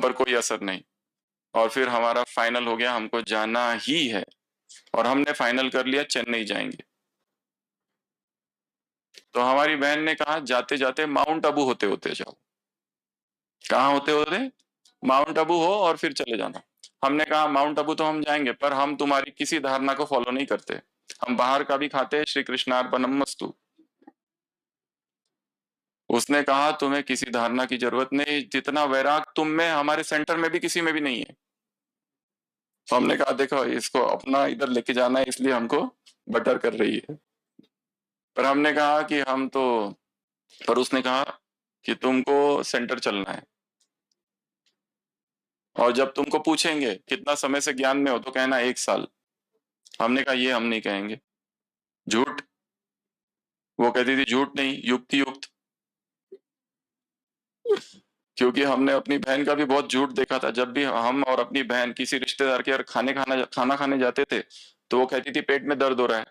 पर कोई असर नहीं। और फिर हमारा फाइनल हो गया, हमको जाना ही है, और हमने फाइनल कर लिया चेन्नई जाएंगे। तो हमारी बहन ने कहा जाते जाते माउंट आबू होते होते जाओ। कहाँ होते होते? माउंट आबू हो और फिर चले जाना। हमने कहा माउंट आबू तो हम जाएंगे, पर हम तुम्हारी किसी धारणा को फॉलो नहीं करते, हम बाहर का भी खाते हैं, श्री कृष्णार्पणमस्तु। उसने कहा तुम्हें किसी धारणा की जरूरत नहीं, जितना वैराग तुम में हमारे सेंटर में भी किसी में भी नहीं है। तो हमने कहा देखो इसको अपना इधर लेके जाना है, इसलिए हमको बटर कर रही है। पर हमने कहा कि हम तो, पर उसने कहा कि तुमको सेंटर चलना है, और जब तुमको पूछेंगे कितना समय से ज्ञान में हो तो कहना 1 साल। हमने कहा ये हम नहीं कहेंगे, झूठ। वो कहती थी झूठ नहीं, युक्ति युक्त। क्योंकि हमने अपनी बहन का भी बहुत झूठ देखा था। जब भी हम और अपनी बहन किसी रिश्तेदार के घर खाना खाने जाते थे, तो वो कहती थी पेट में दर्द हो रहा है,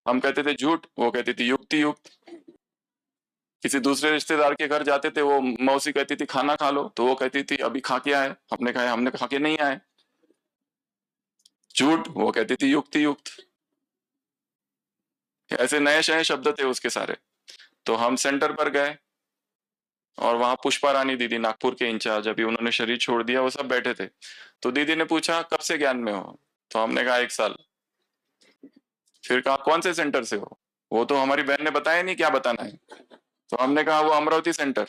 हम कहते थे झूठ, वो कहती थी युक्ति युक्त। किसी दूसरे रिश्तेदार के घर जाते थे, वो मौसी कहती थी खाना खा लो, तो वो कहती थी अभी खा के आए, हमने कहा हमने खा के नहीं आए, झूठ, वो कहती थी युक्ति युक्त। ऐसे नए नए शब्द थे उसके सारे। तो हम सेंटर पर गए, और वहां पुष्पा रानी दीदी, नागपुर के इंचार्ज, अभी उन्होंने शरीर छोड़ दिया, वो सब बैठे थे। तो दीदी ने पूछा कब से ज्ञान में हो? तो हमने कहा 1 साल। फिर कहा कौन से सेंटर से हो? वो तो हमारी बहन ने बताया नहीं क्या बताना है। तो हमने कहा वो अमरावती सेंटर।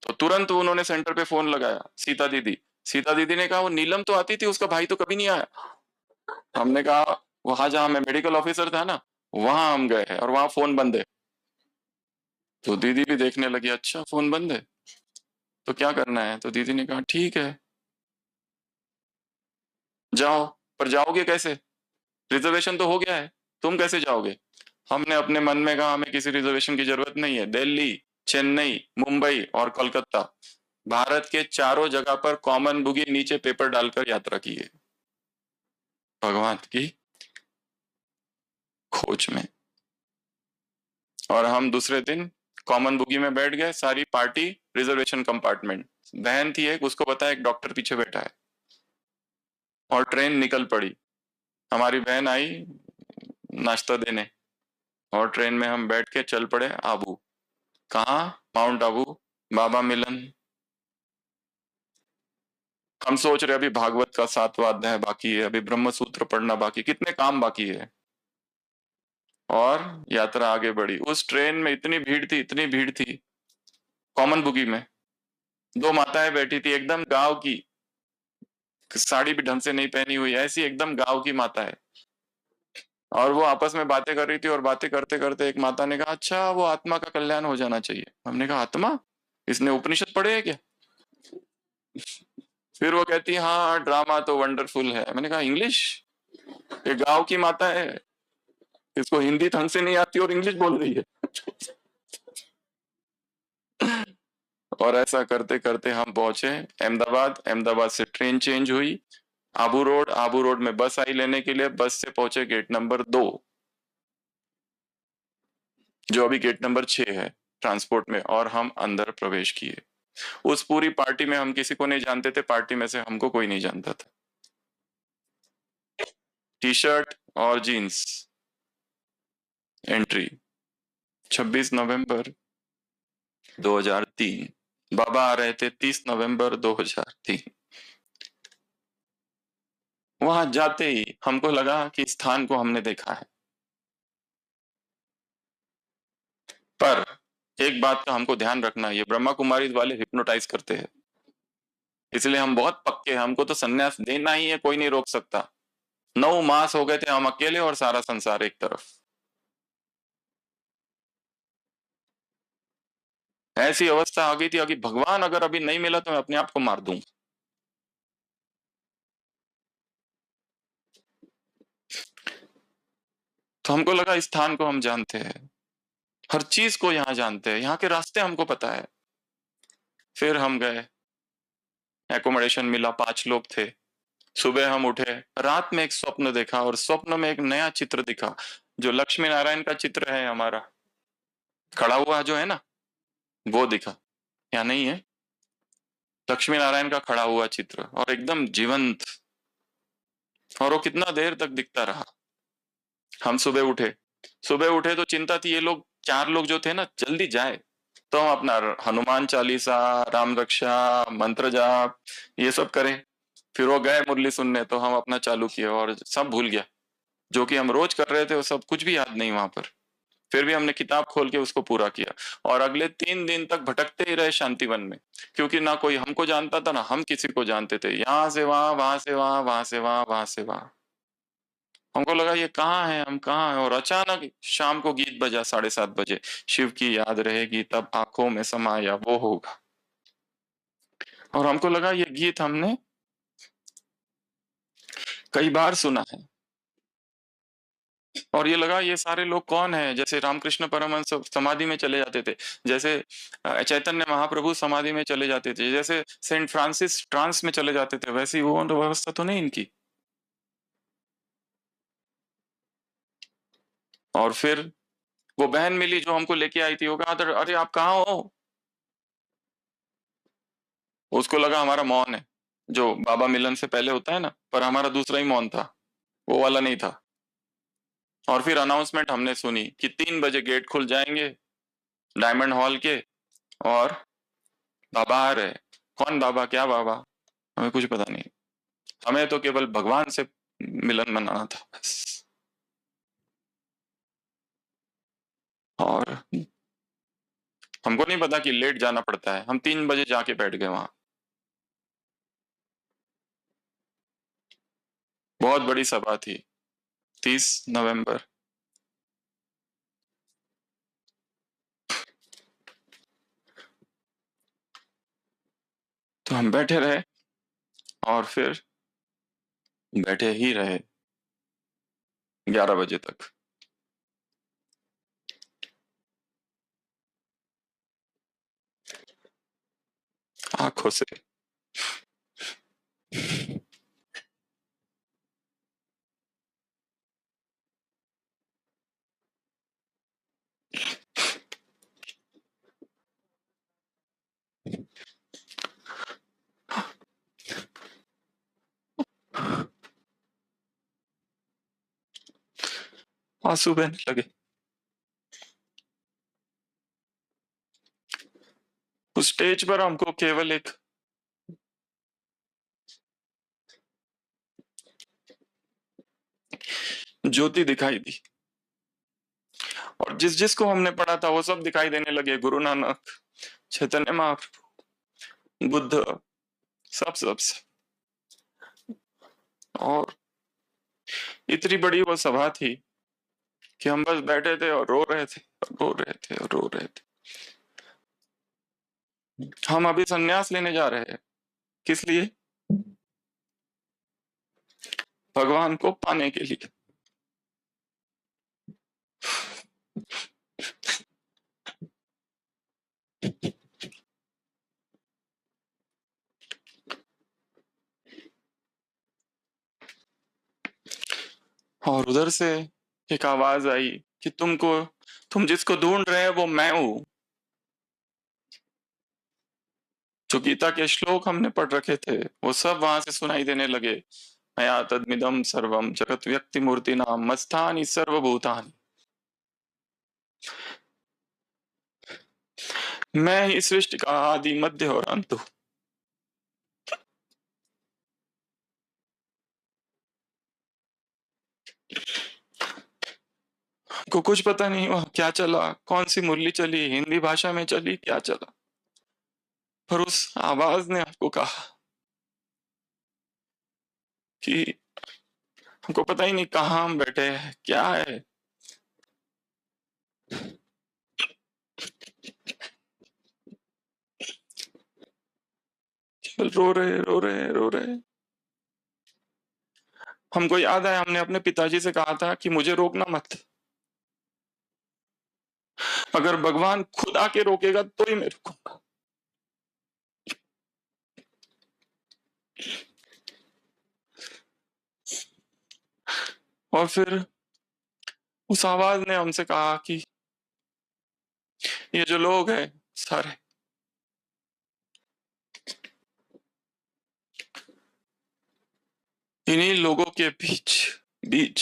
तो तुरंत उन्होंने सेंटर पे फोन लगाया, सीता दीदी। सीता दीदी ने कहा वो नीलम तो आती थी, उसका भाई तो कभी नहीं आया। हमने कहा वहां जहां मैं मेडिकल ऑफिसर था ना, वहां हम गए हैं, और वहां फोन बंद है। तो दीदी भी देखने लगी, अच्छा फोन बंद है तो क्या करना है? तो दीदी ने कहा ठीक है जाओ, पर जाओगे कैसे? रिजर्वेशन तो हो गया है, तुम कैसे जाओगे? हमने अपने मन में कहा हमें किसी रिजर्वेशन की जरूरत नहीं है। दिल्ली, चेन्नई, मुंबई और कोलकाता, भारत के चारों जगह पर कॉमन बुगी नीचे पेपर डालकर यात्रा की है, भगवान की खोज में। और हम दूसरे दिन कॉमन बुगी में बैठ गए, सारी पार्टी रिजर्वेशन कंपार्टमेंट। बहन थी एक, उसको पता है एक डॉक्टर पीछे बैठा है, और ट्रेन निकल पड़ी। हमारी बहन आई नाश्ता देने, और ट्रेन में हम बैठ के चल पड़े आबू। कहाँ? माउंट आबू, बाबा मिलन। हम सोच रहे अभी भागवत का 7वां अध्याय बाकी है, अभी ब्रह्म सूत्र पढ़ना बाकी, कितने काम बाकी है। और यात्रा आगे बढ़ी। उस ट्रेन में इतनी भीड़ थी, इतनी भीड़ थी। कॉमन बुगी में 2 माताएं बैठी थी, एकदम गांव की, साड़ी भी ढंग से नहीं पहनी हुई, ऐसी एकदम गांव की माता है। और वो आपस में बातें कर रही थी, और बातें करते करते एक माता ने कहा अच्छा वो आत्मा का कल्याण हो जाना चाहिए। हमने कहा आत्मा? इसने उपनिषद पढ़े है क्या? फिर वो कहती है हाँ ड्रामा तो वंडरफुल है। मैंने कहा इंग्लिश? ये गांव की माता है, इसको हिंदी ढंग से नहीं आती और इंग्लिश बोल रही है। और ऐसा करते करते हम पहुंचे अहमदाबाद। अहमदाबाद से ट्रेन चेंज हुई, आबू रोड। आबू रोड में बस आई लेने के लिए, बस से पहुंचे गेट नंबर 2, जो अभी गेट नंबर 6 है ट्रांसपोर्ट में, और हम अंदर प्रवेश किए। उस पूरी पार्टी में हम किसी को नहीं जानते थे, पार्टी में से हमको कोई नहीं जानता था। टी शर्ट और जीन्स, एंट्री 26 नवंबर 2003। बाबा आ रहे थे 30 नवंबर 2003। वहां जाते ही हमको लगा कि स्थान को हमने देखा है। पर एक बात का हमको ध्यान रखना, ये ब्रह्मा कुमारी वाले हिप्नोटाइज करते हैं, इसलिए हम बहुत पक्के हैं, हमको तो सन्यास देना ही है, कोई नहीं रोक सकता। 9 मास हो गए थे हम अकेले, और सारा संसार एक तरफ। ऐसी अवस्था आ गई थी कि भगवान अगर अभी नहीं मिला तो मैं अपने आप को मार दूं। तो हमको लगा इस स्थान को हम जानते हैं, हर चीज को यहाँ जानते हैं, यहाँ के रास्ते हमको पता है। फिर हम गए, एकोमोडेशन मिला, 5 लोग थे। सुबह हम उठे, रात में एक स्वप्न देखा, और स्वप्न में एक नया चित्र दिखा, जो लक्ष्मी नारायण का चित्र है हमारा खड़ा हुआ जो है ना, वो दिखा। यहाँ नहीं है। लक्ष्मी नारायण का खड़ा हुआ चित्र, और एकदम जीवंत, और वो कितना देर तक दिखता रहा। हम सुबह उठे तो चिंता थी, ये लोग 4 लोग जो थे ना जल्दी जाए, तो हम अपना हनुमान चालीसा, राम रक्षा, मंत्र जाप ये सब करें। फिर वो गए मुरली सुनने, तो हम अपना चालू किए और सब भूल गया। जो कि हम रोज कर रहे थे वो सब कुछ भी याद नहीं वहां पर। फिर भी हमने किताब खोल के उसको पूरा किया, और अगले 3 दिन तक भटकते ही रहे शांतिवन में, क्योंकि ना कोई हमको जानता था ना हम किसी को जानते थे। यहाँ से वहां, वहां से वहां, वहां से वहां, वहां से वहां। हमको लगा ये कहाँ है, हम कहाँ है, और अचानक शाम को गीत बजा 7:30 बजे, शिव की याद रहेगी तब आंखों में समाया वो होगा। और हमको लगा ये गीत हमने कई बार सुना है, और ये लगा ये सारे लोग कौन है। जैसे रामकृष्ण परमहंस समाधि में चले जाते थे, जैसे चैतन्य महाप्रभु समाधि में चले जाते थे, जैसे सेंट फ्रांसिस ट्रांस में चले जाते थे, वैसी वो व्यवस्था तो नहीं इनकी। और फिर वो बहन मिली जो हमको लेके आई थी, वो कहा अरे आप कहाँ हो। उसको लगा हमारा मौन है, जो बाबा मिलन से पहले होता है ना, पर हमारा दूसरा ही मौन था, वो वाला नहीं था। और फिर अनाउंसमेंट हमने सुनी कि 3 बजे गेट खुल जाएंगे डायमंड हॉल के, और बाबा आ रहे। कौन बाबा, क्या बाबा, हमें कुछ पता नहीं। हमें तो केवल भगवान से मिलन मनाना था बस। और हमको नहीं पता कि लेट जाना पड़ता है, हम 3 बजे जाके बैठ गए वहां। बहुत बड़ी सभा थी, 30 नवंबर। तो हम बैठे रहे, और फिर बैठे ही रहे 11 बजे तक। आंखों से आंसू बहने लगे। उस स्टेज पर हमको केवल एक ज्योति दिखाई दी, और जिस जिसको हमने पढ़ा था वो सब दिखाई देने लगे। गुरु नानक, चैतन्य महाप्रभु, बुद्ध, सब। और इतनी बड़ी वो सभा थी कि हम बस बैठे थे और रो रहे थे, और रो रहे थे, और रो रहे थे। हम अभी संन्यास लेने जा रहे हैं, किस लिए? भगवान को पाने के लिए। और उधर से एक आवाज आई कि तुम जिसको ढूंढ रहे हैं वो मैं हूं। जो गीता के श्लोक हमने पढ़ रखे थे वो सब वहां से सुनाई देने लगे। मया तद्मिदं सर्वम जगत व्यक्ति मूर्ति नाम मस्तानि सर्वभूतानि। मैं ही सृष्टि का आदि मध्य और अंत हूं। को कुछ पता नहीं हुआ क्या चला, कौन सी मुरली चली, हिंदी भाषा में चली, क्या चला, पर उस आवाज ने आपको कहा कि हमको पता ही नहीं कहाँ हम बैठे हैं, क्या है। केवल रो रहे, रो रहे, रो रहे। हमको याद है हमने अपने पिताजी से कहा था कि मुझे रोकना मत, अगर भगवान खुद आके रोकेगा तो ही मैं रुकूंगा। और फिर उस आवाज ने हमसे कहा कि ये जो लोग हैं सारे, के बीच बीच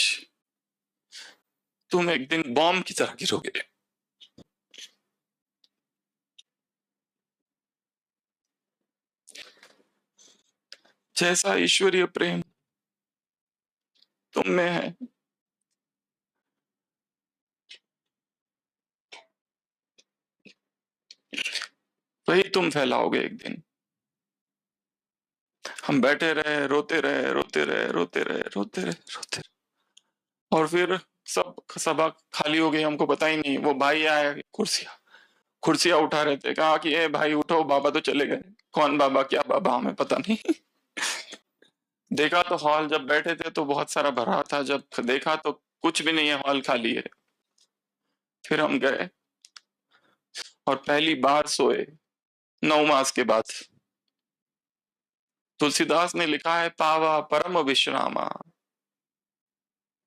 तुम एक दिन बॉम्ब की तरह गिरोगे। जैसा ईश्वरीय प्रेम तुम में है, वही तुम फैलाओगे एक दिन। हम बैठे रहे, रोते रहे, रोते रहे, रोते रहे, रोते रहे, रोते रहे, और फिर सब सभा खाली हो गई, हमको पता ही नहीं। वो भाई आए, कुर्सियां उठा रहे थे, कहा कि ए भाई उठो, बाबा तो चले गए। कौन बाबा, क्या बाबा, हमें पता नहीं। देखा तो हॉल, जब बैठे थे तो बहुत सारा भरा था, जब देखा तो कुछ भी नहीं है, हॉल खाली है। फिर हम गए और पहली बार सोए 9 मास के बाद। तुलसीदास ने लिखा है, पावा परम विश्रामा।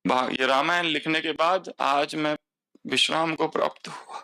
ये रामायण लिखने के बाद आज मैं विश्राम को प्राप्त हुआ।